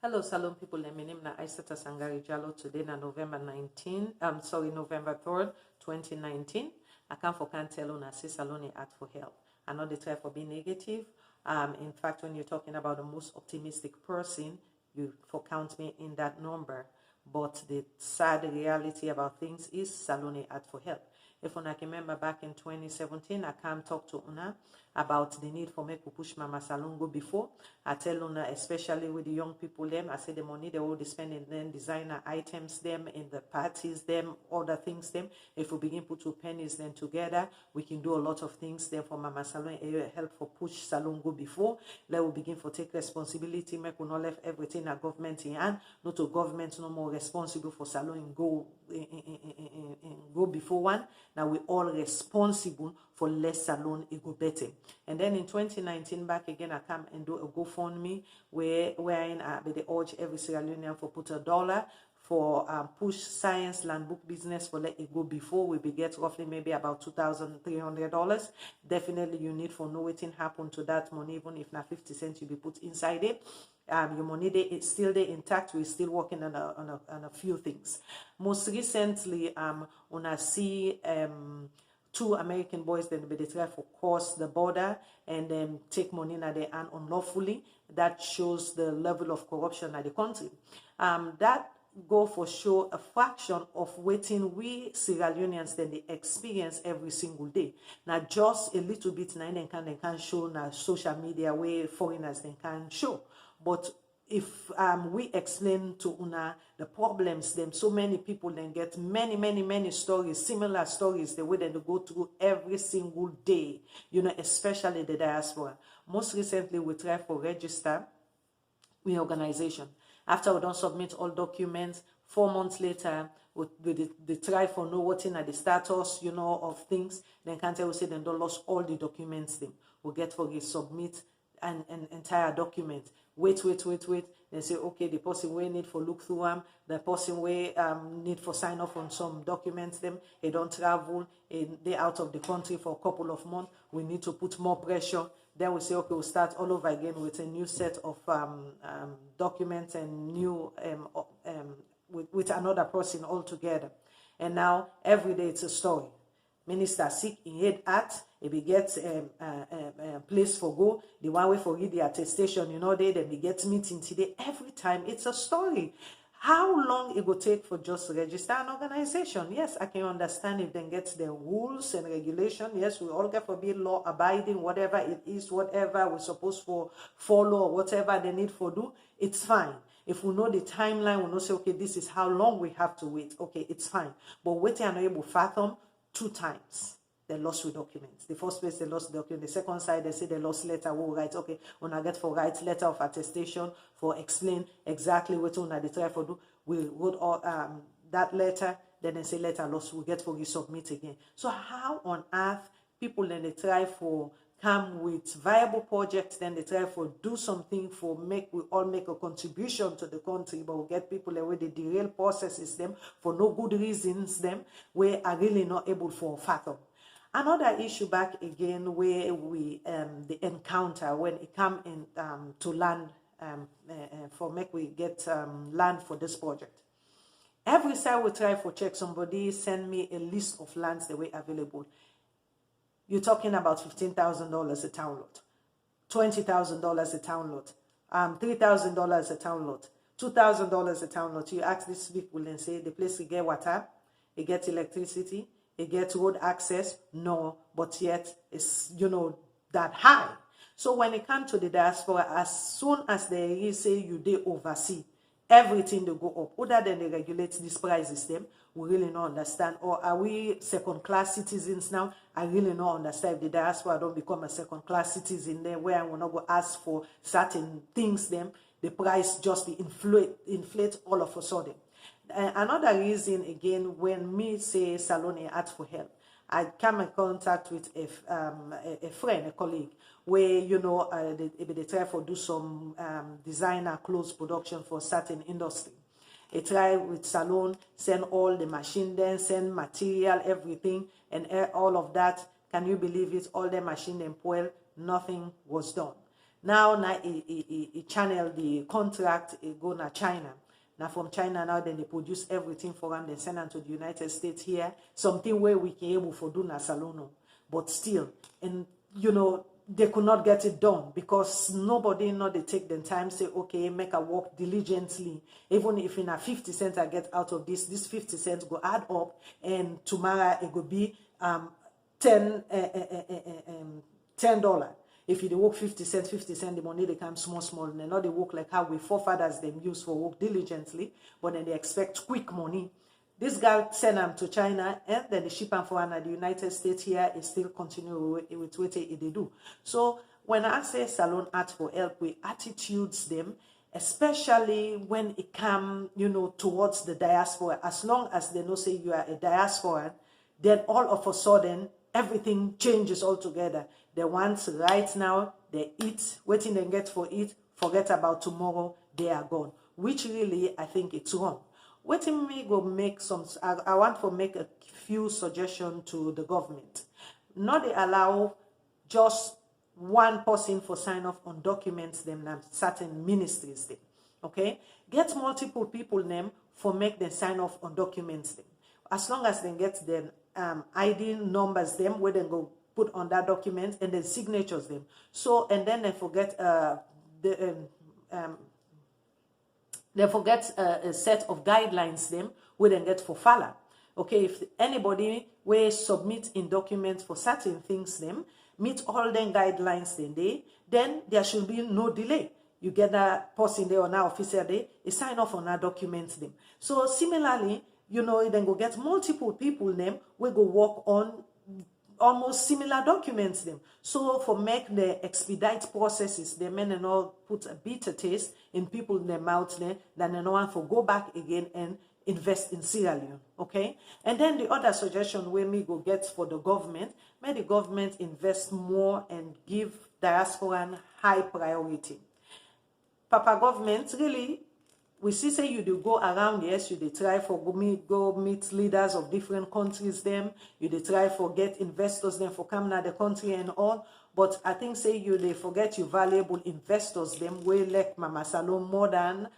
Hello, Salone people. My name is Aisata Sangari Jalo. Today na November 3rd, 2019. I come for can tell on say Salone ask for help. I know they try for being negative. In fact, when you're talking about the most optimistic person, you for count me in that number. But the sad reality about things is Salone ask for help. If una can remember back in 2017, I come talk to una about the need for me to push Mama Salone go before. I tell una, especially with the young people, them, I say the money they will spend in them, designer items, them, in the parties, them, other things, them. If we begin put 2 pennies then together, we can do a lot of things there for Mama Salone, help for push Salone go before. Let we begin for take responsibility, make we not left everything at government in hand, not to government no more responsible for Salone go go before one. Now we all responsible for less Salone it go better. And then in 2019 back again I come and do a GoFundMe wherein they urge every Sierra Leonean for put $1 for push science land book business for let it go before we be get roughly maybe about $2,300. Definitely you need for know what happen to that money, even if not 50 cents you be put inside it. Your money it's still there intact. We're still working on a few things. Most recently I see 2 American boys then they try to cross the border and then take money in their hand unlawfully. That shows the level of corruption at the country. That go for show a fraction of waiting we Sierra Leoneans then they experience every single day. Now just a little bit now they can show now social media where foreigners they can show. But if we explain to una the problems, them so many people then get many stories, similar stories, the way that they go through every single day, especially the diaspora. Most recently, we try for register with organization. After we don't submit all documents, 4 months later, they try for know what in the status, of things. Then can't tell we say they don't lost all the documents. Them we get for submit an entire document. Wait. Then say, okay, the person we need for look through them, the person we need for sign off on some documents them, they don't travel, they out of the country for a couple of months, we need to put more pressure. Then we say, okay, we'll start all over again with a new set of documents and new with another person altogether. And now every day it's a story. Minister sick in head at if he gets place for go, the one way for read the attestation, then he gets meeting today. Every time it's a story. How long it will take for just to register an organization? Yes, I can understand if then gets the rules and regulation. Yes, we all get for being law abiding, whatever it is, whatever we're supposed to follow or whatever they need for do, it's fine. If we know the timeline, we know say, okay, this is how long we have to wait. Okay, it's fine. But waiting and not able to fathom 2 times. They lost with documents. The first place they lost the document. The second side they say they lost letter. We'll write, okay, when I get for write letter of attestation for explain exactly what they try for do. We wrote all that letter, then they say letter lost. We get for resubmit again. So how on earth people then they try for come with viable projects, then they try for do something for we all make a contribution to the country, but we get people away the derail processes them for no good reasons them we are really not able for fathom. Another issue back again where we the encounter when it come in to land for make we get land for this project. Every time we try for check, somebody send me a list of lands that were available. You're talking about $15,000 a town lot, $20,000 a town lot, $3,000 a town lot, $2,000 a town lot. You ask these people and say the place will get water, it gets electricity, it gets road access. No, but yet it's that high. So when it comes to the diaspora, as soon as they say you they oversee, everything they go up. Other than they regulate these prices them, we really don't understand. Or are we second-class citizens now? I really don't understand if the diaspora don't become a second-class citizen there where I will not go ask for certain things them, the price just be inflate all of a sudden. Another reason again, when me say Salone ask for help, I come in contact with a friend, a colleague, where they try to do some designer clothes production for certain industry. They try with Salone, send all the machine then, send material, everything, and all of that. Can you believe it? All the machine and well, nothing was done. Now, he channel the contract, go na China. Now from China now, then they produce everything for them, they send them to the United States here. Something where we can able for do na Salone. But still, and you know, they could not get it done because nobody know they take the time, say, okay, make a work diligently. Even if in a 50 cents I get out of this 50 cents go add up, and tomorrow it will be $10. If you work 50 cents, the money they come small, and they not they work like how we forefathers them use for work diligently, but then they expect quick money. This guy send them to China, and then they ship them for the United States here. It still continue with what they do. So when I say Salone Art for Help, we attitudes them, especially when it come, you know, towards the diaspora. As long as they know say you are a diaspora, then all of a sudden everything changes altogether. The ones right now, they eat, waiting they get for it, forget about tomorrow, they are gone. Which really, I think it's wrong. Waiting me go make some, I want to make a few suggestions to the government. Not they allow just one person for sign off on documents them and certain ministries them. Okay? Get multiple people name for make them sign off on documents them. As long as they get them ID numbers them where they go put on that document and then signatures them. So and then they forget they forget a set of guidelines them where they get for FALA. Okay, if anybody will submit in documents for certain things them meet all them guidelines then there should be no delay. You get that person there or now officer there, a sign off on that documents them. So similarly, you know, then go get multiple people them we go work on almost similar documents them. So for make the expedite processes, the men and all put a bitter taste in people in their mouths there, then no one for go back again and invest in Sierra Leone. Okay? And then the other suggestion where me go get for the government, may the government invest more and give diaspora high priority. Papa government really, we see say you do go around, yes, you do try for go meet leaders of different countries them, you do try for get investors them for coming out the country and all, but I think say you they forget you valuable investors them way like Mama Salone more than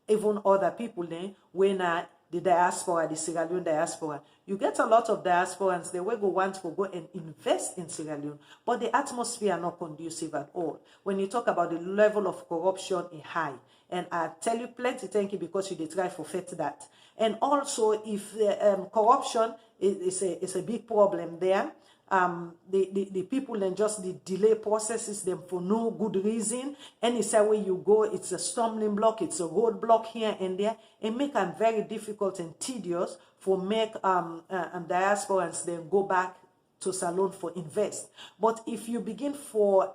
even other people then when the diaspora, the Sierra Leone diaspora. You get a lot of diasporans, they will go want to go and invest in Sierra Leone, but the atmosphere are not conducive at all. When you talk about the level of corruption is high, and I tell you plenty thank you because you did try to fit that. And also, if corruption is a big problem there, the people then just the delay processes them for no good reason. Any way you go, it's a stumbling block, it's a roadblock here and there. It make them very difficult and tedious for make diasporans then go back to Salone for invest. But if you begin for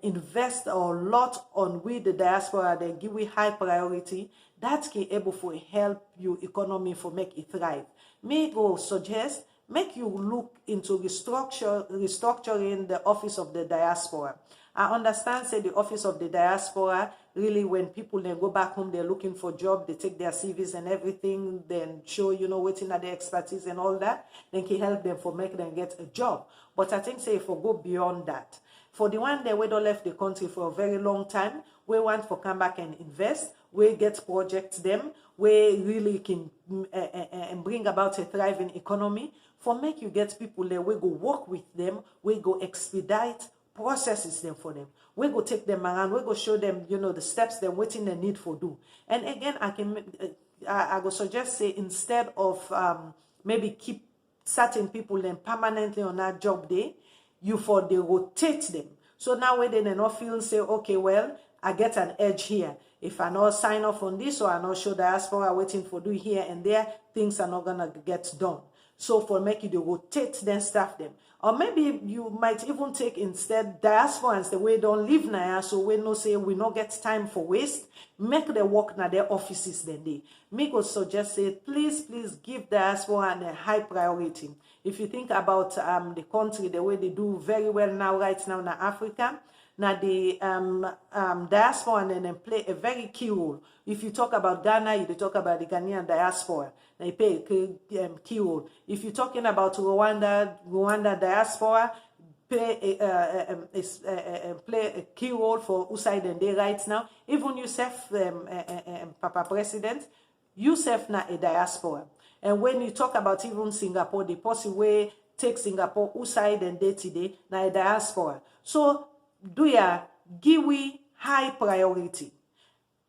invest a lot on with the diaspora, then give we high priority, that can able for help you economy for make it thrive. Me go suggest make you look into restructuring the office of the diaspora. I understand say the office of the diaspora really when people then go back home they're looking for job, they take their CVs and everything, then show you know waiting at their expertise and all that, then can help them for make them get a job. But I think say if we go beyond that, for the one that we don't left the country for a very long time, we want to come back and invest, we get projects them, we really can bring about a thriving economy, for make you get people there, we go work with them, we go expedite processes them for them, we go take them around, we go show them, you know, the steps they're waiting they need for do. And again, I go suggest say instead of maybe keep certain people then permanently on that job day, you for they rotate them. So now when they not feel say, okay, well, I get an edge here. If I not sign off on this or I not show diaspora waiting for do here and there, things are not gonna get done. So for make you they rotate then staff them. Or maybe you might even take instead diasporans the way don't live now, so we no say we not get time for waste, make the work na their offices then they. Me go suggest say please give diaspora a high priority. If you think about the country, the way they do very well now, right now in Africa, now the diaspora and then play a very key role. If you talk about Ghana, you talk about the Ghanaian diaspora. They play a key role. If you're talking about Rwanda diaspora, play a key role for USAID and they right now. Even yourself, Papa President, yourself na a diaspora. And when you talk about even Singapore, the person way take Singapore USAID and day today na a diaspora. So do ya give we high priority.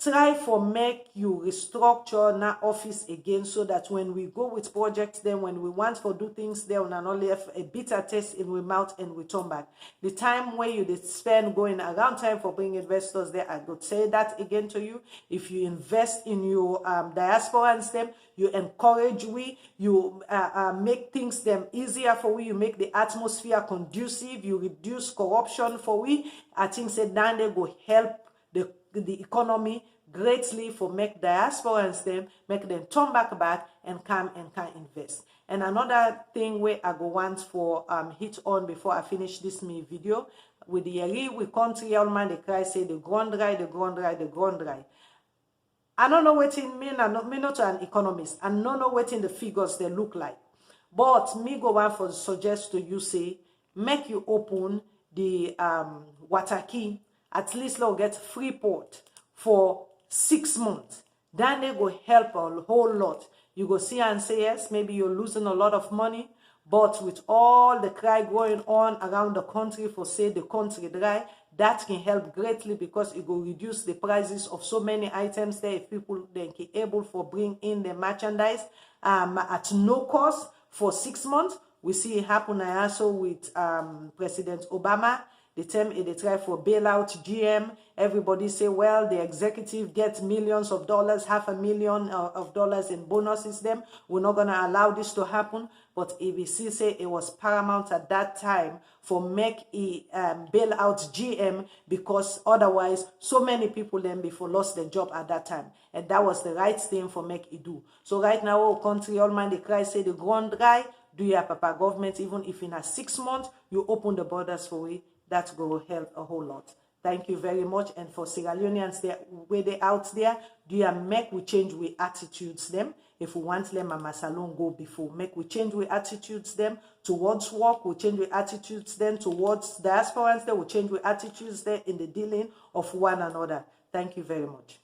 Try for make you restructure na office again so that when we go with projects, then when we want to do things there, we not only have a bitter taste in we mouth and we turn back. The time where you did spend going around time for bringing investors there, I could say that again to you. If you invest in your diaspora and them, you encourage we, you make things them easier for we, you make the atmosphere conducive, you reduce corruption for we. I think said then they go help the economy greatly for make diasporans them, make them turn back and come and can invest. And another thing where I go want for hit on before I finish this me video, with the area we country all man they cry say the ground dry, the ground dry, the ground dry. I don't know what in me not an economist, I don't know what in the figures they look like. But me go on for suggest to you say make you open the water key. At least they'll get free port for 6 months. Then they go help a whole lot. You go see and say, yes, maybe you're losing a lot of money, but with all the cry going on around the country for say the country dry, that can help greatly because it will reduce the prices of so many items there if people then can able for bring in the merchandise at no cost for 6 months. We see it happen also with President Obama. The time they try for bailout GM, everybody say, well, the executive gets millions of dollars, $500,000 of dollars in bonuses them. We're not going to allow this to happen. But ABC say it was paramount at that time for make a bailout GM because otherwise so many people then before lost their job at that time. And that was the right thing for make it do. So right now, our country, all man, they cry, say the ground dry, do your Papa government, even if in a 6 months, you open the borders for it. That will help a whole lot. Thank you very much. And for Sierra Leoneans there, where they out there, do you make we change we attitudes them? If we want them, Mama Salone go before. Make we change we attitudes them towards work. We change we attitudes them towards diasporans. There we change we attitudes there in the dealing of one another. Thank you very much.